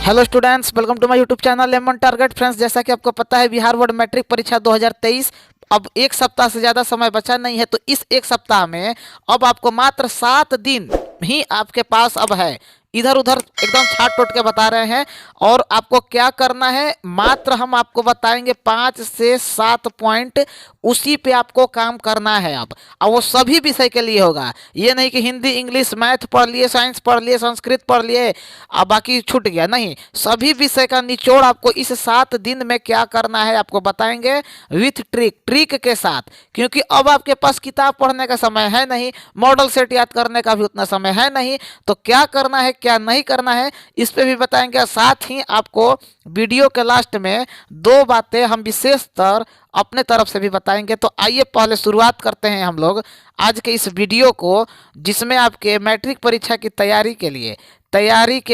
Hello students, welcome to my YouTube channel Lemon Target. Friends, जैसा कि आपको पता है बिहार बोर्ड मैट्रिक परीक्षा 2023 अब एक सप्ताह से ज़्यादा समय बचा नहीं है। तो इस एक सप्ताह में अब आपको मात्र 7 दिन ही आपके पास अब है। इधर उधर एकदम छाट टोट के बता रहे हैं और आपको क्या करना है, मात्र हम आपको बताएंगे 5 से 7 पॉइंट, उसी पे आपको काम करना है। अब और वो सभी विषय के लिए होगा। ये नहीं कि हिंदी इंग्लिश मैथ पढ़ लिए, साइंस पढ़ लिए, संस्कृत पढ़ लिए अब बाकी छूट गया, नहीं। सभी विषय का निचोड़ आपको इस 7 दिन में क्या करना है आपको बताएंगे, विथ ट्रिक के साथ। क्योंकि अब आपके पास किताब पढ़ने का समय है नहीं, मॉडल सेट याद करने का भी उतना समय है नहीं। तो क्या करना है क्या नहीं करना है इस पे भी बताएंगे। साथ ही आपको वीडियो के लास्ट में 2 बातें हम विशेषतर अपने तरफ से भी बताएंगे। तो आइए पहले शुरुआत करते हैं हम लोग आज के इस वीडियो को, जिसमें आपके मैट्रिक परीक्षा की तैयारी के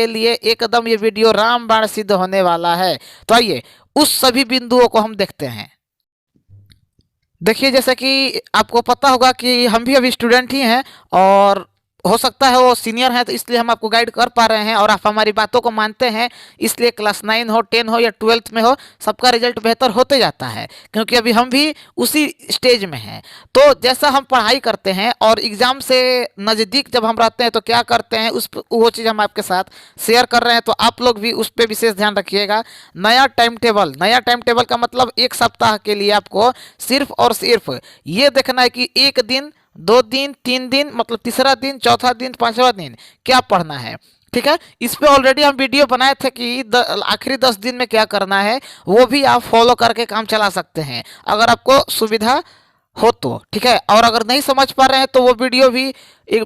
लिए एकदम ये वीडियो रामबाण सिद्ध होने वाला है। तो आइए उस सभी बिंदुओं को हम देखते हैं। देखिए, जैसे कि आपको पता होगा कि हम भी अभी स्टूडेंट ही हैं और हो सकता है वो सीनियर हैं, तो इसलिए हम आपको गाइड कर पा रहे हैं और आप हमारी बातों को मानते हैं। इसलिए क्लास 9 हो, 10 हो या 12th में हो, सबका रिजल्ट बेहतर होते जाता है, क्योंकि अभी हम भी उसी स्टेज में हैं। तो जैसा हम पढ़ाई करते हैं और एग्ज़ाम से नज़दीक जब हम रहते हैं तो क्या करते हैं, वो चीज़ हम आपके साथ शेयर कर रहे हैं। तो आप लोग भी उस पर विशेष ध्यान रखिएगा। नया टाइम टेबल का मतलब एक सप्ताह के लिए आपको सिर्फ और सिर्फ ये देखना है कि 1 दिन, 2 दिन, 3 दिन, मतलब तीसरा दिन, चौथा दिन, पांचवा दिन क्या पढ़ना है। ठीक है, इस पे ऑलरेडी हम वीडियो बनाए थे कि आखिरी 10 दिन में क्या करना है। वो भी आप फॉलो करके काम चला सकते हैं अगर आपको सुविधा हो तो। ठीक है, और अगर नहीं समझ पा रहे हैं तो वो वीडियो भी एक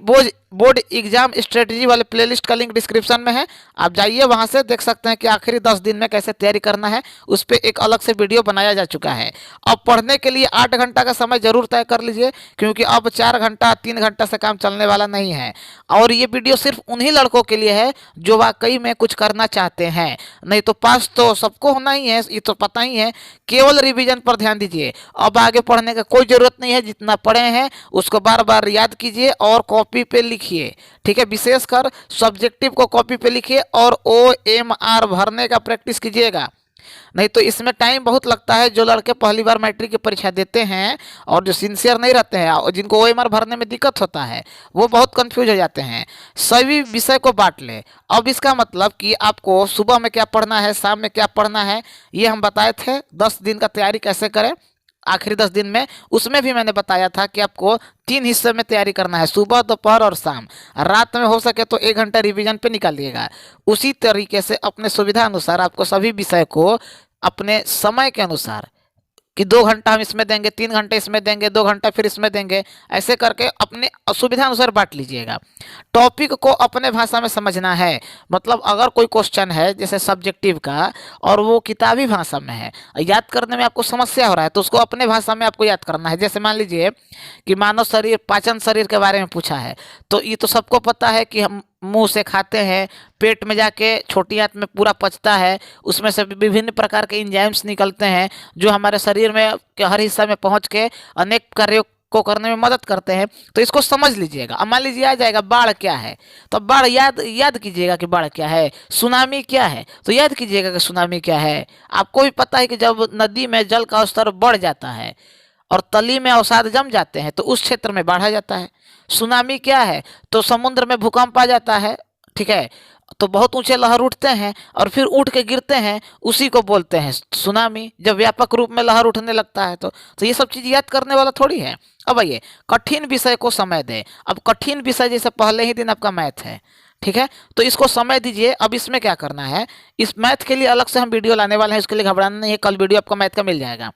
बोर्ड एग्जाम स्ट्रेटजी वाले प्लेलिस्ट का लिंक डिस्क्रिप्शन में है, आप जाइए वहां से देख सकते हैं कि आखिरी 10 दिन में कैसे तैयारी करना है। उस पर एक अलग से वीडियो बनाया जा चुका है। अब पढ़ने के लिए 8 घंटा का समय जरूर तय कर लीजिए, क्योंकि अब 4 घंटा 3 घंटा से काम चलने वाला नहीं है। और ये वीडियो सिर्फ उन्हीं लड़कों के लिए है जो वाकई में कुछ करना चाहते हैं। नहीं तो पास तो सबको होना ही है, ये तो पता ही है। केवल रिवीजन पर ध्यान दीजिए, अब आगे पढ़ने का कोई जरूरत नहीं है। जितना पढ़े हैं उसको बार बार याद कीजिए और कॉपी पे लिखिए। ठीक है, विशेषकर सब्जेक्टिव को कॉपी पे लिखिए और OMR भरने का प्रैक्टिस कीजिएगा। नहीं तो इसमें टाइम बहुत लगता है। जो लड़के पहली बार मैट्रिक की परीक्षा देते हैं और जो सिंसियर नहीं रहते हैं और जिनको OMR भरने में दिक्कत होता है, वो बहुत कंफ्यूज हो जाते हैं। सभी विषय को बांट ले। अब इसका मतलब कि आपको सुबह में क्या पढ़ना है, शाम में क्या पढ़ना है, ये हम बताए थे। 10 दिन का तैयारी कैसे करें आखिरी 10 दिन में, उसमें भी मैंने बताया था कि आपको 3 हिस्से में तैयारी करना है, सुबह, दोपहर और शाम। रात में हो सके तो 1 घंटा रिवीजन पे निकालिएगा। उसी तरीके से अपने सुविधा अनुसार आपको सभी विषय को अपने समय के अनुसार कि 2 घंटा हम इसमें देंगे, 3 घंटे इसमें देंगे, 2 घंटा फिर इसमें देंगे, ऐसे करके अपने सुविधा अनुसार बांट लीजिएगा। टॉपिक को अपने भाषा में समझना है। मतलब अगर कोई क्वेश्चन है जैसे सब्जेक्टिव का और वो किताबी भाषा में है, याद करने में आपको समस्या हो रहा है, तो उसको अपने भाषा में आपको याद करना है। जैसे मान लीजिए कि मानव शरीर, पाचन शरीर के बारे में पूछा है, तो ये तो सबको पता है कि हम मुंह से खाते हैं, पेट में जाके छोटी आंत में पूरा पचता है, उसमें से विभिन्न प्रकार के एंजाइम्स निकलते हैं जो हमारे शरीर में के हर हिस्सा में पहुंच के अनेक कार्यों को करने में मदद करते हैं। तो इसको समझ लीजिएगा। अब मान लीजिए आ जाएगा बाढ़ क्या है, तो बाढ़ याद कीजिएगा कि बाढ़ क्या है। सुनामी क्या है, तो याद कीजिएगा कि सुनामी क्या है। आपको भी पता है कि जब नदी में जल का स्तर बढ़ जाता है और तली में अवसाद जम जाते हैं तो उस क्षेत्र में बाढ़ आ जाता है। सुनामी क्या है, तो समुद्र में भूकंप आ जाता है। ठीक है, तो बहुत ऊंचे लहर उठते हैं और फिर उठ के गिरते हैं, उसी को बोलते हैं सुनामी। जब व्यापक रूप में लहर उठने लगता है तो ये सब चीज़ याद करने वाला थोड़ी है। अब आइए कठिन विषय को समय दें। अब कठिन विषय जैसे पहले ही दिन आपका मैथ है, ठीक है, तो इसको समय दीजिए। अब इसमें क्या करना है, इस मैथ के लिए अलग से हम वीडियो लाने वाले हैं, इसके लिए घबराना नहीं है। कल वीडियो आपका मैथ का मिल जाएगा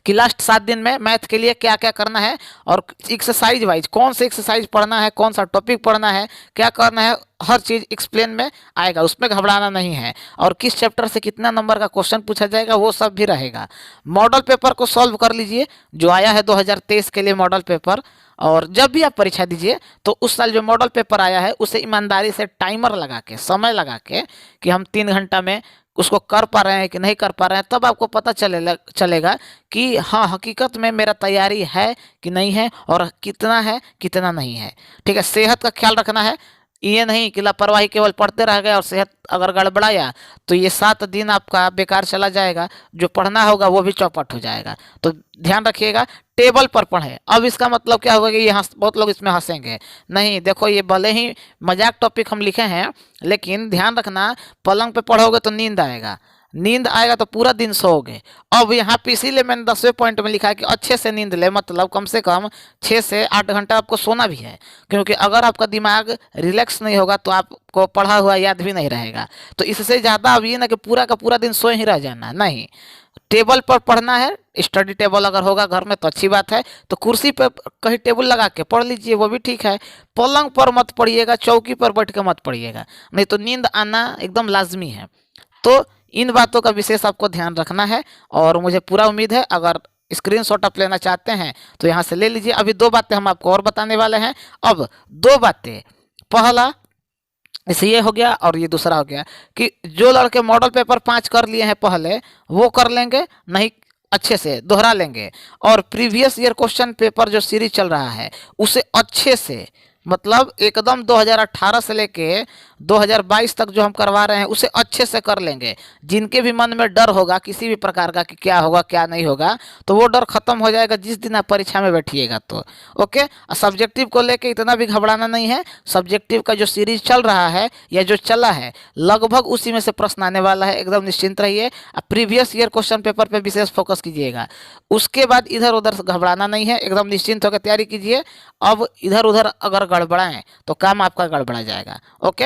कि लास्ट 7 दिन में मैथ के लिए क्या क्या करना है और एक्सरसाइज वाइज कौन से एक्सरसाइज पढ़ना है, कौन सा टॉपिक पढ़ना है, क्या करना है, हर चीज़ एक्सप्लेन में आएगा। उसमें घबराना नहीं है। और किस चैप्टर से कितना नंबर का क्वेश्चन पूछा जाएगा वो सब भी रहेगा। मॉडल पेपर को सॉल्व कर लीजिए जो आया है 2023 के लिए मॉडल पेपर। और जब भी आप परीक्षा दीजिए तो उस साल जो मॉडल पेपर आया है उसे ईमानदारी से टाइमर लगा के, समय लगा के कि हम 3 घंटा में उसको कर पा रहे हैं कि नहीं कर पा रहे हैं, तब आपको पता चलेगा कि हाँ हकीकत में मेरा तैयारी है कि नहीं है और कितना है कितना नहीं है। ठीक है, सेहत का ख्याल रखना है। ये नहीं कि लापरवाही केवल पढ़ते रह गए और सेहत अगर गड़बड़ाया तो ये 7 दिन आपका बेकार चला जाएगा, जो पढ़ना होगा वो भी चौपट हो जाएगा। तो ध्यान रखिएगा, टेबल पर पढ़ें। अब इसका मतलब क्या होगा कि ये बहुत लोग इसमें हंसेंगे। नहीं, देखो ये भले ही मजाक टॉपिक हम लिखे हैं, लेकिन ध्यान रखना, पलंग पे पढ़ोगे तो नींद आएगा, नींद आएगा तो पूरा दिन सोओगे। अब यहाँ पे इसीलिए मैंने 10वें पॉइंट में लिखा है कि अच्छे से नींद ले, मतलब कम से कम 6 से 8 घंटा आपको सोना भी है, क्योंकि अगर आपका दिमाग रिलैक्स नहीं होगा तो आपको पढ़ा हुआ याद भी नहीं रहेगा। तो इससे ज़्यादा अब ये ना कि पूरा का पूरा दिन सोए ही रह जाना, नहीं, टेबल पर पढ़ना है। स्टडी टेबल अगर होगा घर में तो अच्छी बात है, तो कुर्सी पर कहीं टेबल लगा के पढ़ लीजिए, वो भी ठीक है। पलंग पर मत पढ़िएगा, चौकी पर बैठ के मत पढ़िएगा, नहीं तो नींद आना एकदम लाजमी है। तो इन बातों का विशेष आपको ध्यान रखना है, और मुझे पूरा उम्मीद है अगर स्क्रीनशॉट आप लेना चाहते हैं तो यहाँ से ले लीजिए। अभी 2 बातें हम आपको और बताने वाले हैं। अब 2 बातें, पहला इसे ये हो गया और ये दूसरा हो गया कि जो लड़के मॉडल पेपर 5 कर लिए हैं पहले, वो कर लेंगे, नहीं अच्छे से दोहरा लेंगे। और प्रीवियस ईयर क्वेश्चन पेपर जो सीरीज चल रहा है उसे अच्छे से, मतलब एकदम 2018 से लेके 2022 तक जो हम करवा रहे हैं उसे अच्छे से कर लेंगे। जिनके भी मन में डर होगा किसी भी प्रकार का कि क्या होगा क्या नहीं होगा, तो वो डर खत्म हो जाएगा जिस दिन आप परीक्षा में बैठिएगा तो। ओके, सब्जेक्टिव को लेके इतना भी घबराना नहीं है। सब्जेक्टिव का जो सीरीज चल रहा है या जो चला है लगभग उसी में से प्रश्न आने वाला है, एकदम निश्चिंत रहिए। प्रीवियस ईयर क्वेश्चन पेपर पर विशेष फोकस कीजिएगा। उसके बाद इधर उधर घबराना नहीं है, एकदम निश्चिंत होकर तैयारी कीजिए। अब इधर उधर अगर गड़बड़ाएं तो काम आपका गड़बड़ा जाएगा। ओके,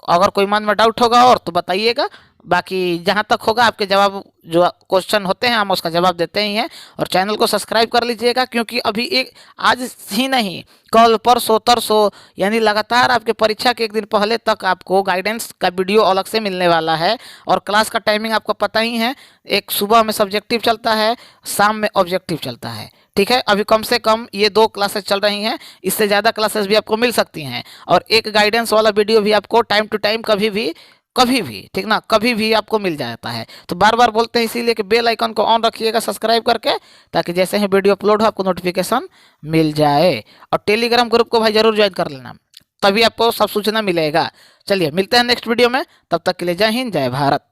अगर कोई मन में डाउट होगा और तो बताइएगा, बाकी जहां तक होगा आपके जवाब जो क्वेश्चन होते हैं हम उसका जवाब देते ही हैं। और चैनल को सब्सक्राइब कर लीजिएगा, क्योंकि अभी एक आज ही नहीं, कल परसों तरसों यानी लगातार आपके परीक्षा के 1 दिन पहले तक आपको गाइडेंस का वीडियो अलग से मिलने वाला है। और क्लास का टाइमिंग आपको पता ही है, एक सुबह में सब्जेक्टिव चलता है, शाम में ऑब्जेक्टिव चलता है। ठीक है, अभी कम से कम ये 2 क्लासेस चल रही हैं, इससे ज़्यादा क्लासेस भी आपको मिल सकती हैं। और एक गाइडेंस वाला वीडियो भी आपको टाइम टू टाइम कभी भी ठीक ना, कभी भी आपको मिल जाता है। तो बार बार बोलते हैं इसीलिए कि बेल आइकन को ऑन रखिएगा सब्सक्राइब करके, ताकि जैसे ही वीडियो अपलोड हो आपको नोटिफिकेशन मिल जाए। और टेलीग्राम ग्रुप को भाई जरूर ज्वाइन कर लेना, तभी आपको सब सूचना मिलेगा। चलिए मिलते हैं नेक्स्ट वीडियो में, तब तक के लिए जय हिंद जय भारत।